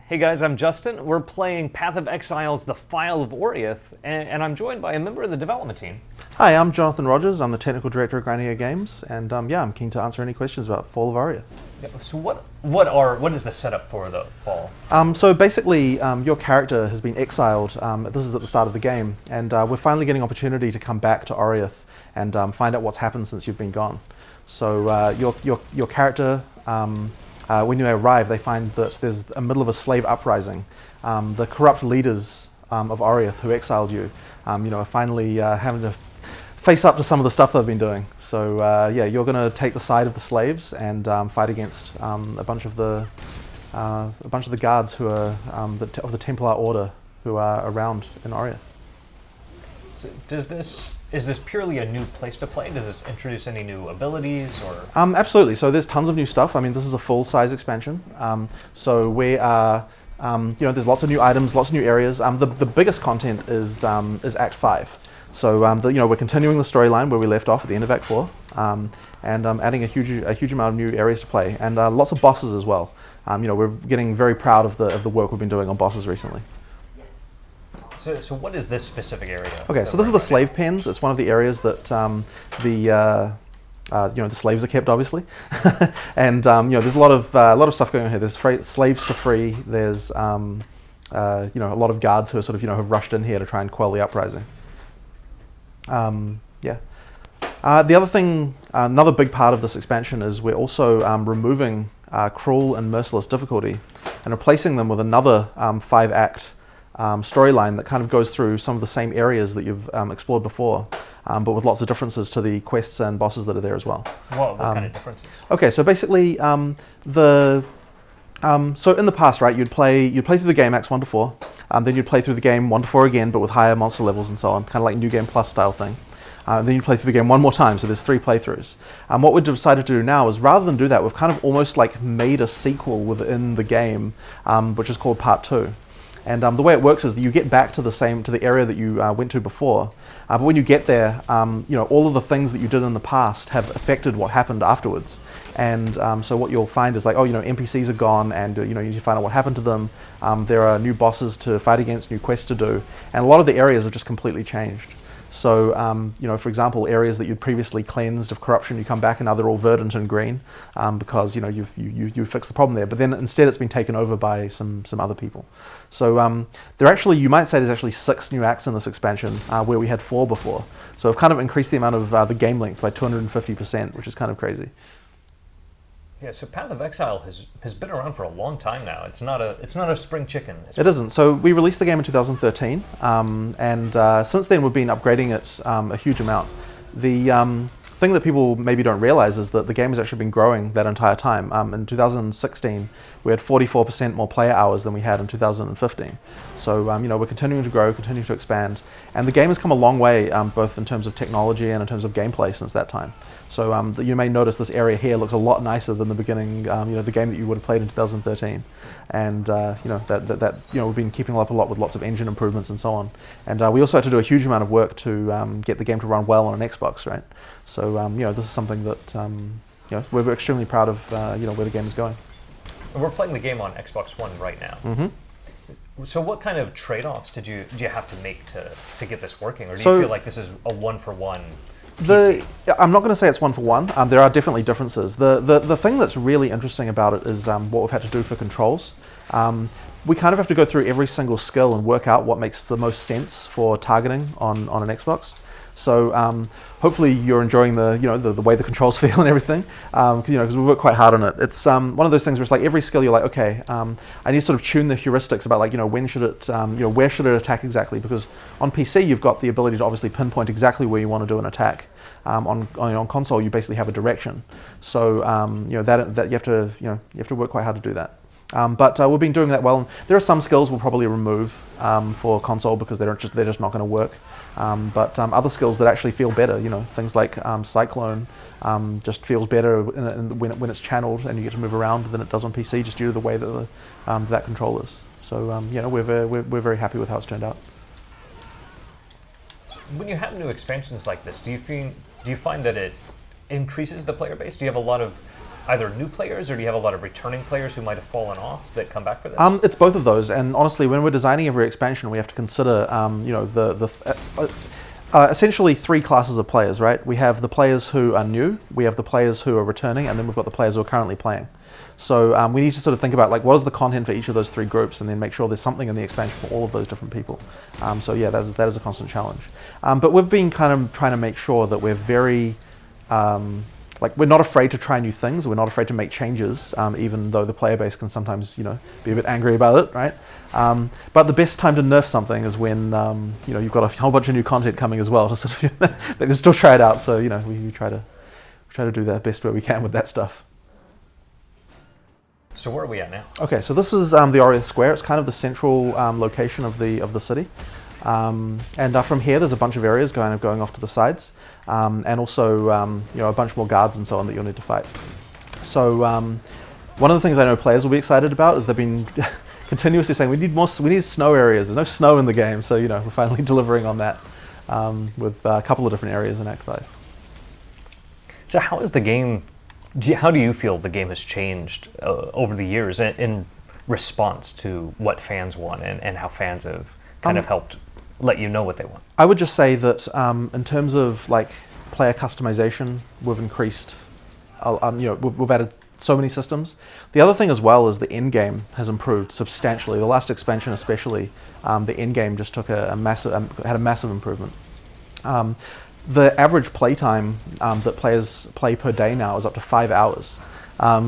Hey guys, I'm Justin. We're playing Path of Exile's The Fall of Oriath, and I'm joined by a member of the development team. Hi, I'm Jonathan Rogers. I'm the technical director of Grinding Games, and I'm keen to answer any questions about Fall of Oriath. So what is the setup for the Fall? So basically, your character has been exiled. This is at the start of the game, and we're finally getting an opportunity to come back to Oriath and find out what's happened since you've been gone. So your character. When you arrive, they find that there's a middle of a slave uprising. The corrupt leaders of Oriath who exiled you, are finally having to face up to some of the stuff they've been doing. So you're going to take the side of the slaves and fight against a bunch of the guards who are of the Templar order who are around in Oriath. So is this purely a new place to play? Does this introduce any new abilities or? Absolutely. So there's tons of new stuff. I mean, this is a full-size expansion. So we are, there's lots of new items, lots of new areas. The biggest content is Act 5. So we're continuing the storyline where we left off at the end of Act 4, and adding a huge amount of new areas to play, and lots of bosses as well. We're getting very proud of the work we've been doing on bosses recently. So what is this specific area? Okay, so this is the slave pens. It's one of the areas that the slaves are kept, obviously, and there's a lot of stuff going on here. There's slaves to free. There's a lot of guards who are have rushed in here to try and quell the uprising. The other thing, another big part of this expansion is we're also removing cruel and merciless difficulty and replacing them with another 5-act storyline that kind of goes through some of the same areas that you've explored before, but with lots of differences to the quests and bosses that are there as well. What kind of differences? Okay, so basically, so in the past, right, you'd play through the game Acts 1 to 4, then you'd play through the game 1 to 4 again, but with higher monster levels and so on, kind of like New Game Plus style thing. Then you play through the game one more time, so there's 3 playthroughs. What we've decided to do now is, rather than do that, we've kind of almost like made a sequel within the game, which is called Part 2. And the way it works is that you get back to the area that you went to before, but when you get there, all of the things that you did in the past have affected what happened afterwards. And so what you'll find is NPCs are gone, and you need to find out what happened to them. There are new bosses to fight against, new quests to do, and a lot of the areas have just completely changed. So, for example, areas that you'd previously cleansed of corruption, you come back and now they're all verdant and green, because you fixed the problem there. But then instead, it's been taken over by some other people. So you might say there's actually 6 new acts in this expansion, where we had 4 before. So we've kind of increased the amount of the game length by 250%, which is kind of crazy. Yeah, so Path of Exile has been around for a long time now. It's not a spring chicken. It isn't. So we released the game in 2013, and since then we've been upgrading it a huge amount. The thing that people maybe don't realize is that the game has actually been growing that entire time. In 2016, we had 44% more player hours than we had in 2015. So we're continuing to grow, continuing to expand, and the game has come a long way, both in terms of technology and in terms of gameplay since that time. So you may notice this area here looks a lot nicer than the beginning, the game that you would have played in 2013, and we've been keeping up a lot with lots of engine improvements and so on. And we also had to do a huge amount of work to get the game to run well on an Xbox, right? So this is something that we're extremely proud of, where the game is going. We're playing the game on Xbox One right now. Mm-hmm. So what kind of trade-offs do you have to make to get this working, or do you feel like this is a one-for-one? I'm not going to say it's one for one. There are definitely differences. The thing that's really interesting about it is what we've had to do for controls. We kind of have to go through every single skill and work out what makes the most sense for targeting on an Xbox. So hopefully you're enjoying the way the controls feel and everything, because we work quite hard on it. It's one of those things where it's like every skill you're like, okay, I need to sort of tune the heuristics about when should it, where should it attack exactly, because on PC you've got the ability to obviously pinpoint exactly where you want to do an attack. On console you basically have a direction, so that you have to work quite hard to do that. But we've been doing that well. And there are some skills we'll probably remove for console because they're just not going to work. But other skills that actually feel better, things like Cyclone, just feels better when it's channeled and you get to move around than it does on PC, just due to the way that that control is. So we're very happy with how it's turned out. When you have new expansions like this, do you find that it increases the player base? Do you have a lot of either new players, or do you have a lot of returning players who might have fallen off that come back for this? It's both of those, and honestly, when we're designing every expansion, we have to consider, essentially three classes of players, right? We have the players who are new, we have the players who are returning, and then we've got the players who are currently playing. So we need to sort of think about like what is the content for each of those three groups, and then make sure there's something in the expansion for all of those different people. So yeah, that is a constant challenge. But we've been kind of trying to make sure that we're very like we're not afraid to try new things. We're not afraid to make changes, even though the player base can sometimes be a bit angry about it, right? But the best time to nerf something is when you've got a whole bunch of new content coming as well to sort of they can still try it out. So we try to do the best way we can with that stuff. So where are we at now? Okay, so this is the Oriath Square. It's kind of the central location of the city, and from here there's a bunch of areas going off to the sides, and also a bunch more guards and so on that you'll need to fight. So one of the things I know players will be excited about is they've been continuously saying we need snow areas. There's no snow in the game, so we're finally delivering on that with a couple of different areas in Act 5. So how is the game? How do you feel the game has changed over the years in response to what fans want and how fans have kind of helped let you know what they want? I would just say that in terms of like player customization, we've increased. We've added so many systems. The other thing as well is the end game has improved substantially. The last expansion, especially, the end game just took had a massive improvement. The average playtime that players play per day now is up to 5 hours.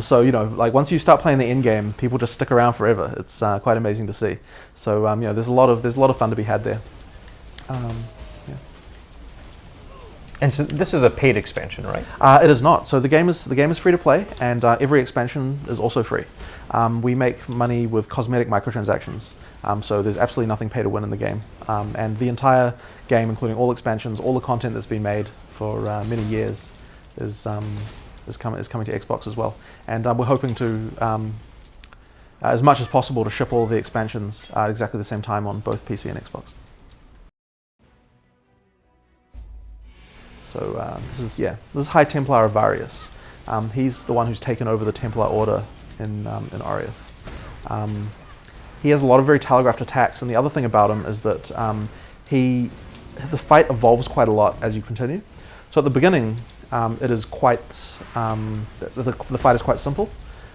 So like once you start playing the end game, people just stick around forever. It's quite amazing to see. So there's a lot of fun to be had there. Yeah. And so this is a paid expansion, right? It is not. So the game is free to play, and every expansion is also free. We make money with cosmetic microtransactions. So there's absolutely nothing pay to win in the game, and the entire game, including all expansions, all the content that's been made for many years, is coming to Xbox as well. And we're hoping to, as much as possible, to ship all the expansions at exactly the same time on both PC and Xbox. So this is High Templar of Varius. He's the one who's taken over the Templar Order in Oriath. He has a lot of very telegraphed attacks, and the other thing about him is that the fight evolves quite a lot as you continue. So at the beginning, it is quite the fight is quite simple,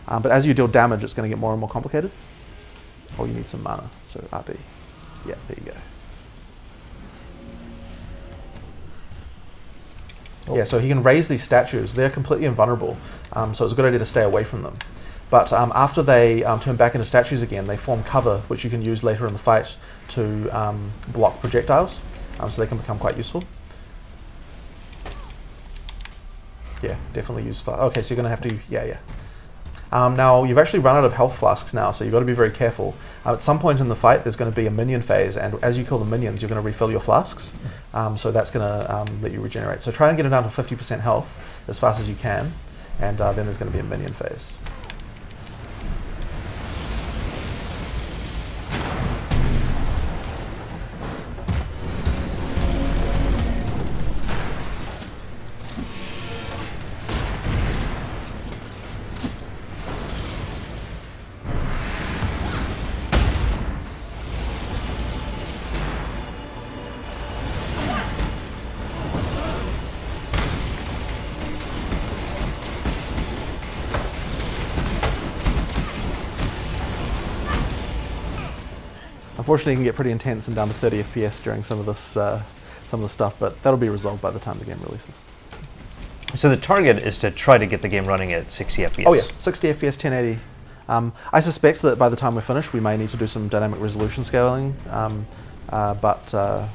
but as you deal damage, it's going to get more and more complicated. Oh, you need some mana, so RB. Yeah, there you go. Yeah, so he can raise these statues. They're completely invulnerable, so it's a good idea to stay away from them. But after they turn back into statues again, they form cover, which you can use later in the fight to block projectiles, so they can become quite useful. Yeah, definitely useful. Okay, so you're going to have to, yeah. Now, you've actually run out of health flasks now, so you've got to be very careful. At some point in the fight, there's going to be a minion phase, and as you kill the minions, you're going to refill your flasks, so that's going to let you regenerate. So try and get it down to 50% health as fast as you can, and then there's going to be a minion phase. Unfortunately, it can get pretty intense and down to 30 FPS during some of the stuff, but that'll be resolved by the time the game releases. So the target is to try to get the game running at 60 FPS. Oh yeah, 60 FPS, 1080. I suspect that by the time we're finished, we may need to do some dynamic resolution scaling, but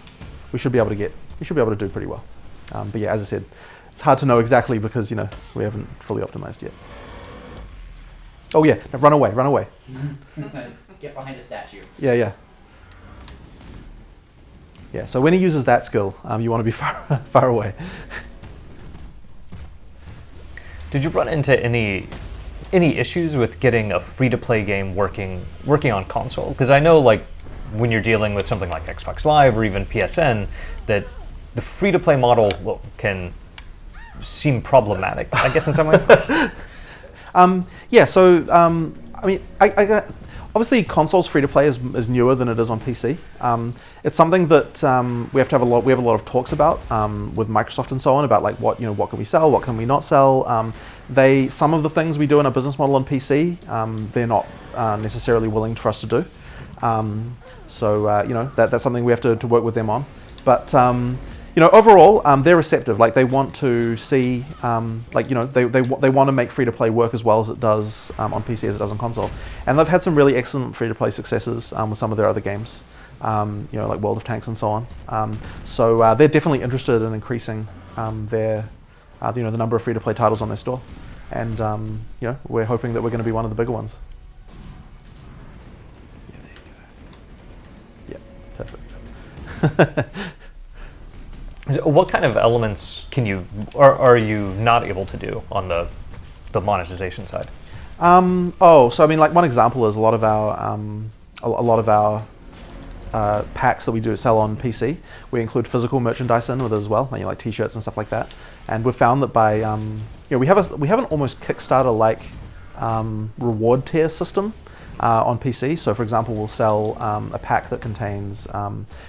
we should be able to do pretty well. But yeah, as I said, it's hard to know exactly because we haven't fully optimized yet. Oh yeah, now run away. Get behind a statue. Yeah. Yeah, so when he uses that skill, you want to be far away. Did you run into any issues with getting a free-to-play game working on console? Because I know, like, when you're dealing with something like Xbox Live or even PSN, that the free-to-play model can seem problematic, I guess, in some ways. Yeah, so I mean, obviously consoles free to play is newer than it is on PC. It's something that we have a lot of talks about with Microsoft and so on about like what can we sell, what can we not sell. Some of the things we do in our business model on PC, they're not necessarily willing for us to do. That's something we have to work with them on. But overall, they're receptive. Like they want to see, they want to make free to play work as well as it does on PC as it does on console. And they've had some really excellent free to play successes with some of their other games, like World of Tanks and so on. So they're definitely interested in increasing the number of free to play titles on their store. And we're hoping that we're going to be one of the bigger ones. Yeah, perfect. What kind of elements are you not able to do on the monetization side? So I mean, like one example is a lot of our packs that we do sell on PC. We include physical merchandise in with it as well, like T-shirts and stuff like that. And we've found that by we have an almost Kickstarter like reward tier system on PC. So for example, we'll sell a pack that contains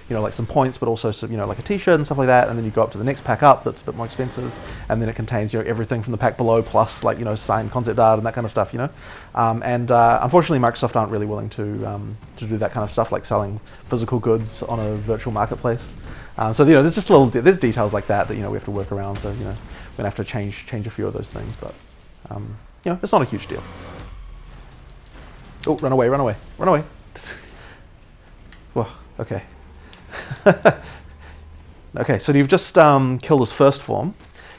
like some points, but also some, like a T-shirt and stuff like that. And then you go up to the next pack up that's a bit more expensive, and then it contains everything from the pack below plus like signed concept art and that kind of stuff. Unfortunately, Microsoft aren't really willing to do that kind of stuff, like selling physical goods on a virtual marketplace. So there's just there's details like that we have to work around. So we're gonna have to change a few of those things, but it's not a huge deal. Oh, run away. Whoa, okay. Okay, so you've just killed his first form,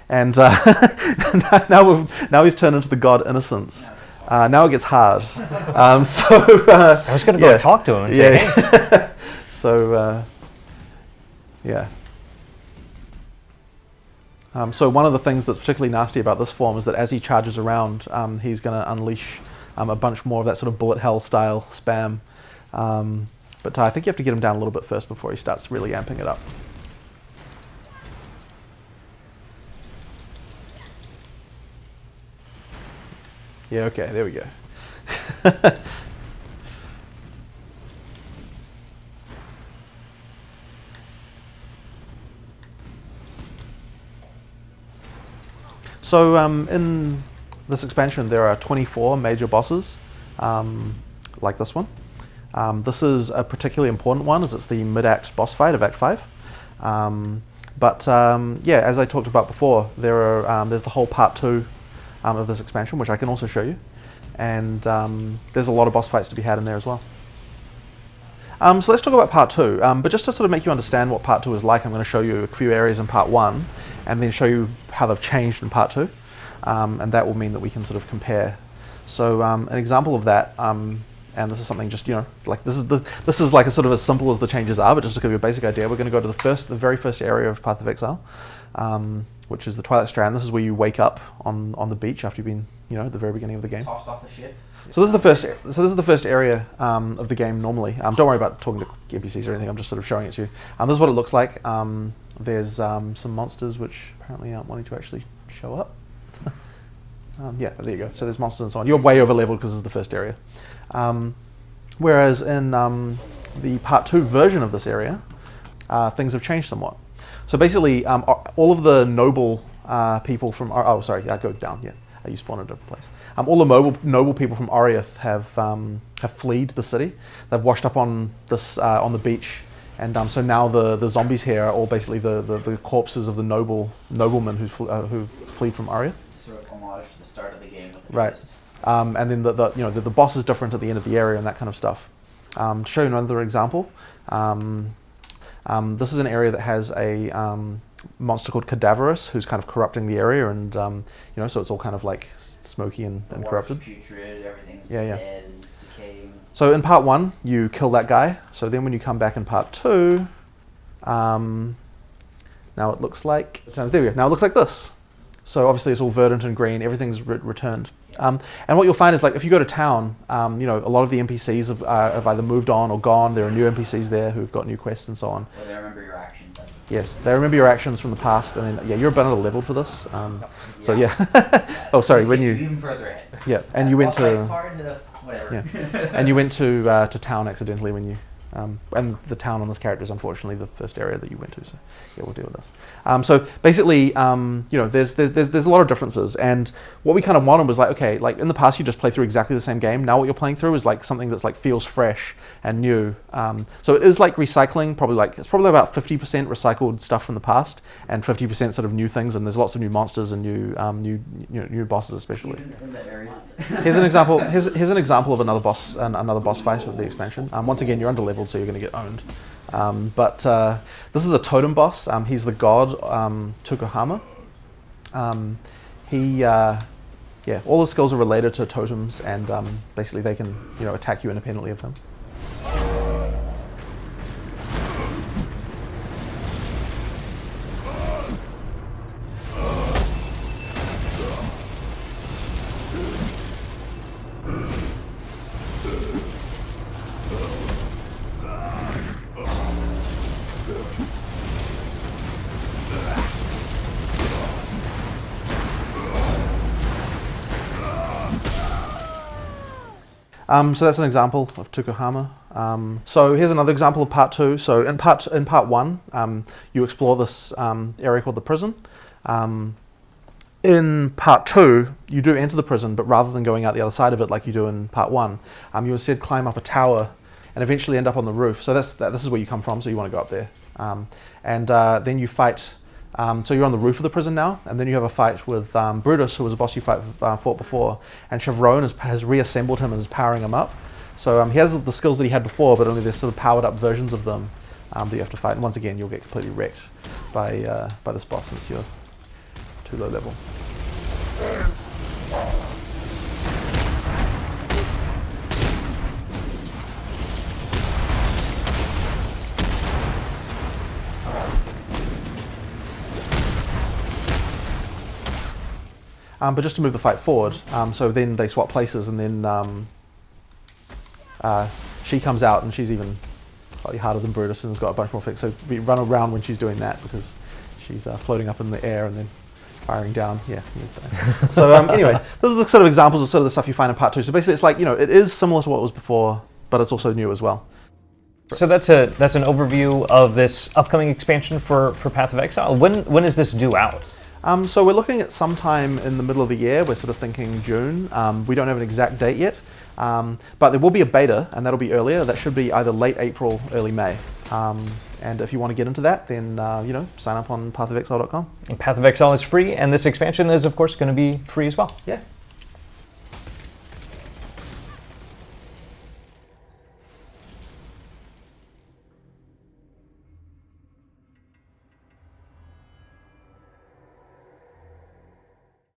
and now he's turned into the god Innocence. Now it gets hard. I was going to go talk to him and say, hey. So one of the things that's particularly nasty about this form is that as he charges around, he's going to unleash a bunch more of that sort of bullet hell style spam. But I think you have to get him down a little bit first before he starts really amping it up. Yeah, okay, there we go. So in this expansion, there are 24 major bosses, like this one. This is a particularly important one, as it's the mid-act boss fight of Act 5. As I talked about before, there's the whole Part 2 of this expansion, which I can also show you. And there's a lot of boss fights to be had in there as well. So let's talk about Part 2. But just to sort of make you understand what Part 2 is like, I'm going to show you a few areas in Part 1, and then show you how they've changed in Part 2. And that will mean that we can sort of compare. So an example of that, and this is something just, like this is like a sort of as simple as the changes are, but just to give you a basic idea, we're going to go to the very first area of Path of Exile, which is the Twilight Strand. This is where you wake up on the beach after you've been, at the very beginning of the game. Tossed off the ship. So this is the first area of the game normally. Don't worry about talking to NPCs or anything. I'm just sort of showing it to you. This is what it looks like. There's some monsters which apparently aren't wanting to actually show up. Yeah, there you go. So there's monsters and so on. You're way over leveled because this is the first area. Whereas in the Part 2 version of this area, things have changed somewhat. So basically, all of the noble people from... go down, yeah. You spawned in a different place. All the noble people from Oriath have fled the city. They've washed up on on the beach, and so now the zombies here are all basically the corpses of the noblemen who fled from Oriath. Sort of homage to the start of the game. With the Right. twist. And then the boss is different at the end of the area and that kind of stuff. To show you another example, this is an area that has a monster called Cadaverous who's kind of corrupting the area, and so it's all kind of like smoky and corrupted. Putrid, everything's Yeah. dead and decaying. So in Part 1, you kill that guy. So then when you come back in Part 2, now it looks like... There we go. Now it looks like this. So obviously it's all verdant and green, everything's returned. And what you'll find is, like, if you go to town, a lot of the NPCs have either moved on or gone. There are new NPCs there who've got new quests and so on. Well, they remember your actions. That's the Yes, they remember your actions from the past, and then you're a bit leveled for this. So yeah. Oh, sorry. When you even further ahead. yeah, and you went to Whatever. and you went to town accidentally when you and the town on this character is unfortunately the first area that you went to. So yeah, we'll deal with this. So basically, there's a lot of differences, and what we kind of wanted was like, okay, like in the past you just play through exactly the same game. Now what you're playing through is like something that's like feels fresh and new. So it is like recycling, it's probably about 50% recycled stuff from the past and 50% sort of new things. And there's lots of new monsters and new bosses especially. Even in the areas. Here's an example. Here's an example of another boss fight of the expansion. Once again, you're underleveled, so you're going to get owned. But this is a totem boss. He's the god Tukuhama. All his skills are related to totems, and basically they can attack you independently of him. So that's an example of Tukuhama. So here's another example of part 2. So in part 1, you explore this area called the prison. In part 2, you do enter the prison, but rather than going out the other side of it like you do in part 1, you instead climb up a tower and eventually end up on the roof. So this is where you come from, so you want to go up there. Then you fight. So you're on the roof of the prison now, and then you have a fight with Brutus, who was a boss you fought before, and Chevron has reassembled him and is powering him up. So he has the skills that he had before, but only there's sort of powered up versions of them that you have to fight. And once again, you'll get completely wrecked by this boss since you're too low level. But just to move the fight forward, so then they swap places, and then she comes out, and she's even slightly harder than Brutus and has got a bunch more fix. So we run around when she's doing that because she's floating up in the air and then firing down. Yeah. So anyway, those are the sort of examples of sort of the stuff you find in part 2. So basically, it's like it is similar to what was before, but it's also new as well. So that's an overview of this upcoming expansion for Path of Exile. When is this due out? So we're looking at sometime in the middle of the year. We're sort of thinking June. We don't have an exact date yet, but there will be a beta, and that'll be earlier. That should be either late April, early May. And if you want to get into that, then sign up on pathofexile.com. And Path of Exile is free, and this expansion is, of course, going to be free as well. Yeah.